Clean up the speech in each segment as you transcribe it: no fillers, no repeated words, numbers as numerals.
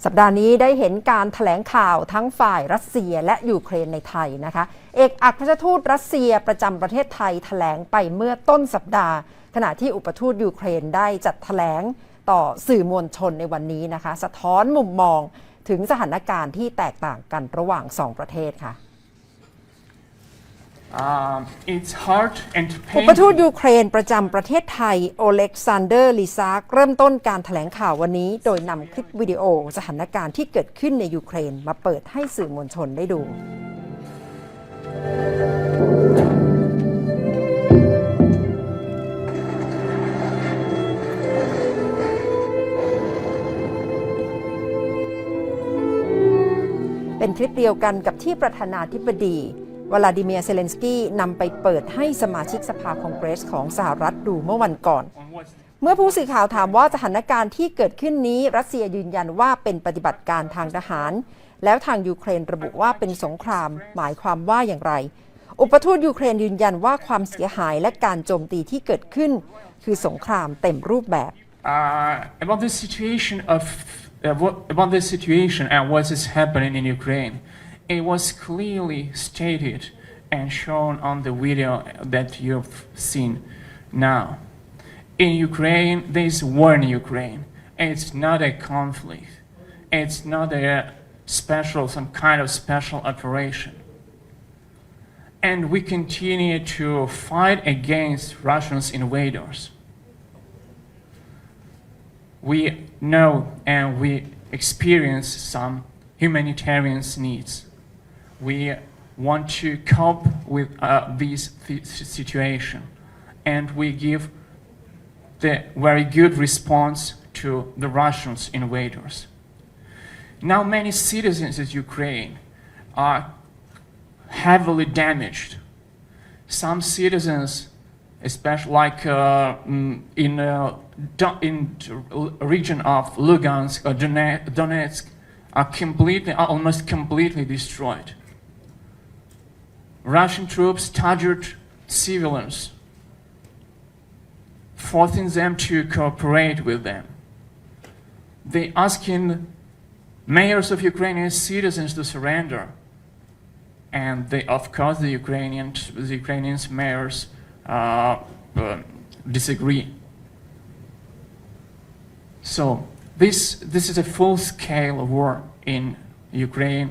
สัปดาห์นี้ได้เห็นการแถลงข่าวทั้งฝ่ายรัสเซียและยูเครนในไทยนะคะเอกอัครราชทูตรัสเซียประจำประเทศไทยแถลงไปเมื่อต้นสัปดาห์ขณะที่อุปทูตยูเครนได้จัดแถลงต่อสื่อมวลชนในวันนี้นะคะสะท้อนมุมมองถึงสถานการณ์ที่แตกต่างกันระหว่าง2ประเทศค่ะอุปทูตยูเครนประจำประเทศไทยโอเล็กซานเดอร์ลิซาร์เริ่มต้นการแถลงข่าววันนี้โดยนำคลิปวิดีโอสถานการณ์ที่เกิดขึ้นในยูเครนมาเปิดให้สื่อมวลชนได้ดูเป็นคลิปเดียวกันกับที่ประธานาธิบดีวลาดิเมียร์เซเลนสกี้นำไปเปิดให้สมาชิกสภาคองเกรสของสหรัฐดูเมื่อวันก่อนเมื่อผู้สื่อข่าวถามว่าสถานการณ์ที่เกิดขึ้นนี้รัสเซียยืนยันว่าเป็นปฏิบัติการทางทหารแล้วทางยูเครนระบุว่าเป็นสงครามหมายความว่าอย่างไรอุปทูตยูเครนยืนยันว่าความเสียหายและการโจมตีที่เกิดขึ้นคือสงครามเต็มรูปแบบ About the situation and what is happening in Ukraine, it was clearly stated and shown on the video that you've seen now. In Ukraine, there is war in Ukraine. It's not a conflict. It's not some kind of special operation. And we continue to fight against Russians invaders. We know and we experience some humanitarian needs. We want to cope with this situation, and we give the very good response to the Russians invaders. Now many citizens of Ukraine are heavily damaged. Some citizens, especially like in region of Lugansk or Donetsk, are almost completely destroyed. Russian troops target civilians, forcing them to cooperate with them. They asking mayors of Ukrainian citizens to surrender, and of course the Ukrainian mayors disagree. So this is a full-scale war in Ukraine,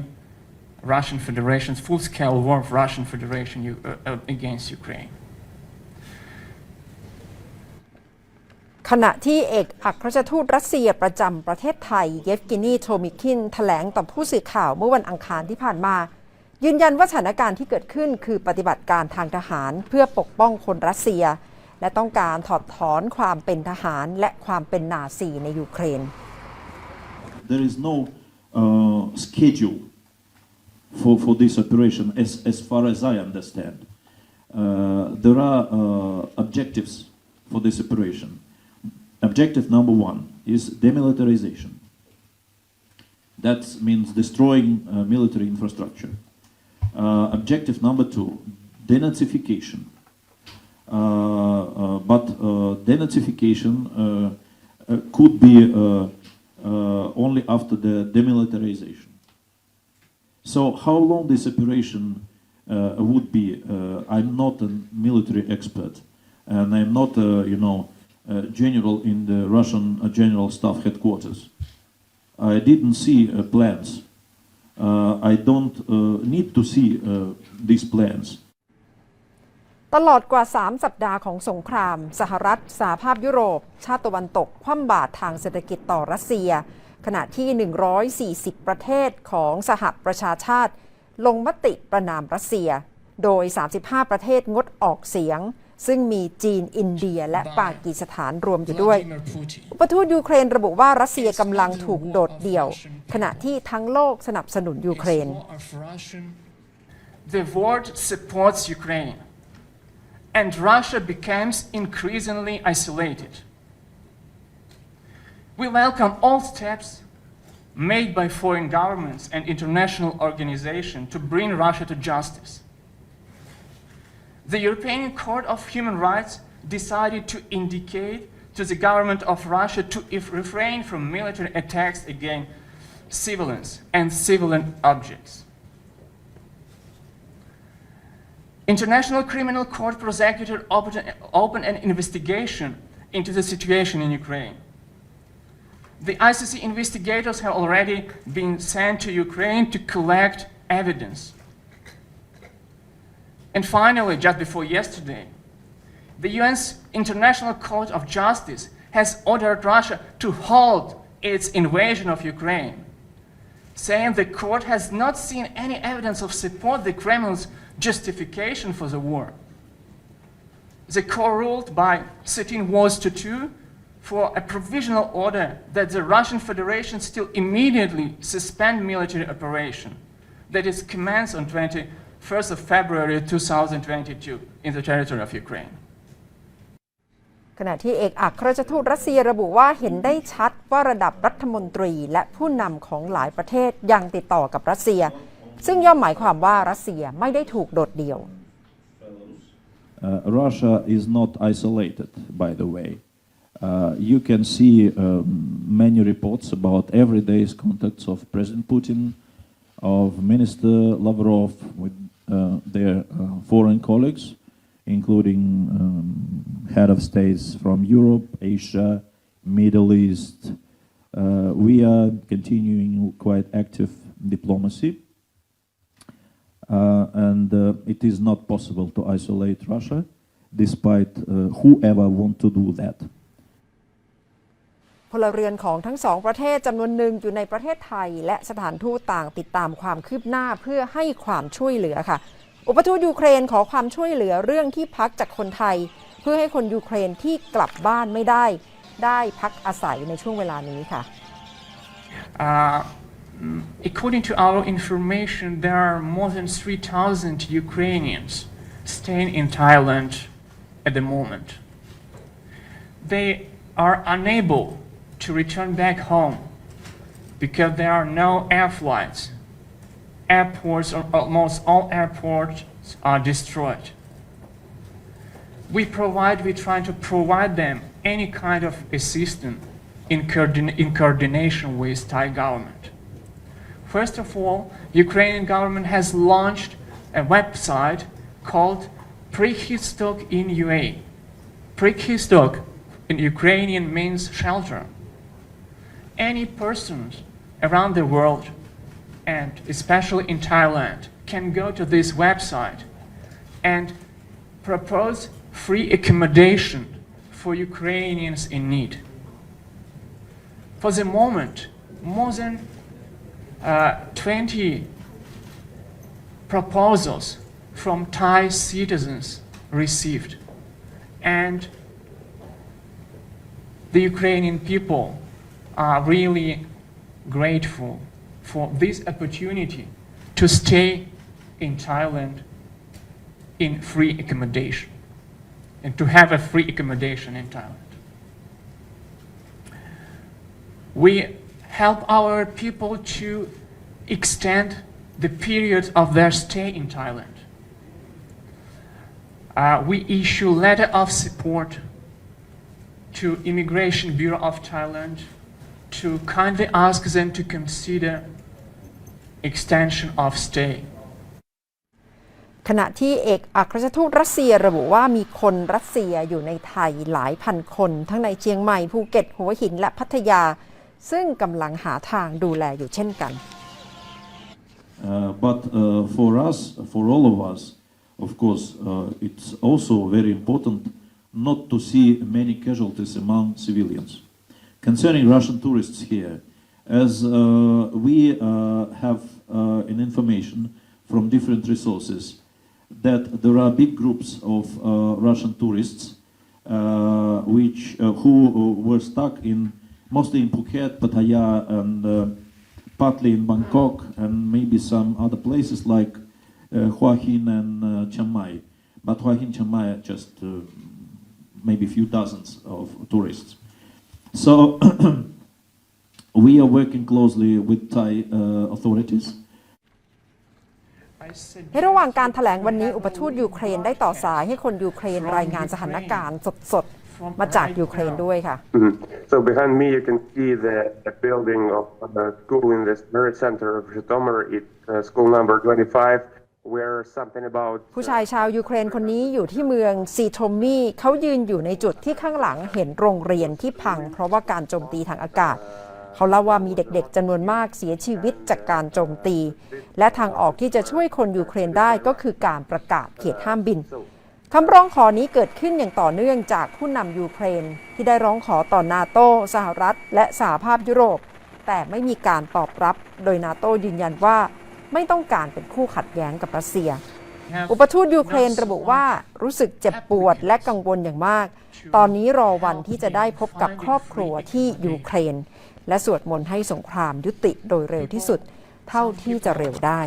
Russian Federation, full-scale war of Russian Federation against Ukraine. ขณะที่เอกอัครราชทูตรัสเซียประจำประเทศไทยเยฟกินีโทมิคินแถลงต่อผู้สื่อข่าวเมื่อวันอังคารที่ผ่านมายืนยันว่าสถานการณ์ที่เกิดขึ้นคือปฏิบัติการทางทหารเพื่อปกป้องคนรัสเซียและต้องการถอดถอนความเป็นทหารและความเป็นนาซีในยูเครน There is no schedule for this operation as far as I understand. There are objectives for this operation. Objective number one is demilitarization. That means destroying military infrastructure. Objective number two, denazification. But denazification could be only after the demilitarization. So how long this operation would be, I'm not a military expert, and I'm not general in the Russian General Staff Headquarters. I didn't see plans. I don't need to see these plans. ตลอดกว่า3สัปดาห์ของสงครามสหรัฐสหภาพยุโรปชาติตะวันตกคว่ำบาตรทางเศรษฐกิจต่อรัสเซียขณะที่140ประเทศของสหประชาชาติลงมติประณามรัสเซียโดย35ประเทศงดออกเสียงซึ่งมีจีนอินเดียและปากีสถานรวมอยู่ด้วยอุปทูตยูเครนระบุว่ารัสเซียกำลังถูกโดดเดี่ยวขณะที่ทั้งโลกสนับสนุนยูเครน The world supports Ukraine, and Russia becomes increasingly isolated. We welcome all steps made by foreign governments and international organizations to bring Russia to justice. The European Court of Human Rights decided to indicate to the government of Russia to refrain from military attacks civilians and civilian objects. International Criminal Court prosecutor opened an investigation into the situation in Ukraine. The ICC investigators have already been sent to Ukraine to collect evidence. And finally, just before yesterday, the UN's International Court of Justice has ordered Russia to halt its invasion of Ukraine, saying the court has not seen any evidence of support the Kremlin's justification for the war. The court ruled by 13 votes to 2 for a provisional order that the Russian Federation still immediately suspend military operation that is commenced on 21st of February 2022 in the territory of Ukraine. ขณะที่เอกอัครราชทูตรัสเซียระบุว่าเห็นได้ชัดว่าระดับรัฐมนตรีและผู้นำของหลายประเทศยังติดต่อกับรัสเซียซึ่งย่อมหมายความว่ารัสเซียไม่ได้ถูกโดดเดี่ยว Russia is not isolated, by the way. You can see many reports about everyday contacts of President Putin, of Minister Lavrov with their foreign colleagues, including head of states from Europe, Asia, Middle East. We are continuing quite active diplomacy. And it is not possible to isolate Russia, despite whoever want to do that. พลเรือนของทั้งสองประเทศจำนวนหนึ่งอยู่ในประเทศไทยและสถานทูตต่างติดตามความคืบหน้าเพื่อให้ความช่วยเหลือค่ะอุปทูตยูเครนขอความช่วยเหลือเรื่องที่พักจากคนไทยเพื่อให้คนยูเครนที่กลับบ้านไม่ได้พักอาศัยในช่วงเวลานี้ค่ะ According to our information, there are more than 3,000 Ukrainians staying in Thailand at the moment. They are unable to return back home because there are no air flights. Airports, or almost all airports, are destroyed. We try to provide them any kind of assistance in coordination with Thai government. First of all, Ukrainian government has launched a website called Prihystok in UA. Prihystok in Ukrainian means shelter. Any persons around the world, and especially in Thailand, can go to this website and propose free accommodation for Ukrainians in need. For the moment, more than 20 proposals from Thai citizens received, and the Ukrainian people are really grateful for this opportunity to stay in Thailand in free accommodation and to have a free accommodation in Thailand. We help our people to extend the period of their stay in Thailand. We issue letter of support to Immigration Bureau of Thailand to kindly ask them to consider extension of stay. ขณะที่เอกอัครราชทูตรัสเซียระบุว่ามีคนรัสเซียอยู่ในไทยหลายพันคนทั้งในเชียงใหม่ภูเก็ตหัวหินและพัทยาซึ่งกำลังหาทางดูแลอยู่เช่นกัน But for us, for all of us, of course, it's also very important not to see many casualties among civilians. Concerning Russian tourists here, as we have an information from different resources that there are big groups of Russian tourists who were stuck mostly in Phuket, Pattaya, and partly in Bangkok, and maybe some other places like Hua Hin and Chiang Mai. But Hua Hin, Chiang Mai are just maybe a few dozens of tourists. So we are working closely with Thai authorities. ในระหว่างการแถลงวันนี้อุปทูตยูเครนได้ต่อสายให้คนยูเครนรายงานสถานการณ์สด มาจากยูเครนด้วยค่ะ So behind me you can see the building of the school in the very center of Zhytomyr. It's school number 25, where something about ผู้ชายชาวยูเครนคนนี้อยู่ที่เมืองซีโทมีเขายืนอยู่ในจุดที่ข้างหลังเห็นโรงเรียนที่พังเพราะว่าการโจมตีทางอากาศเขาเล่าว่ามีเด็กๆจำนวนมากเสียชีวิตจากการโจมตีและทางออกที่จะช่วยคนยูเครนได้ก็คือการประกาศเขตห้ามบินคำร้องขอนี้เกิดขึ้นอย่างต่อเนื่องจากผู้นำยูเครนที่ได้ร้องขอต่อนาโตสหรัฐและสหภาพยุโรปแต่ไม่มีการตอบรับโดยนาโตยืนยันว่าไม่ต้องการเป็นคู่ขัดแย้งกับรัสเซียอุปทูตยูเครนระบุว่ารู้สึกเจ็บปวดและกังวลอย่างมากตอนนี้รอวันที่จะได้พบกับครอบครัวที่ยูเครนและสวดมนต์ให้สงครามยุติโดยเร็วที่สุดเท่าที่จะเร็วได้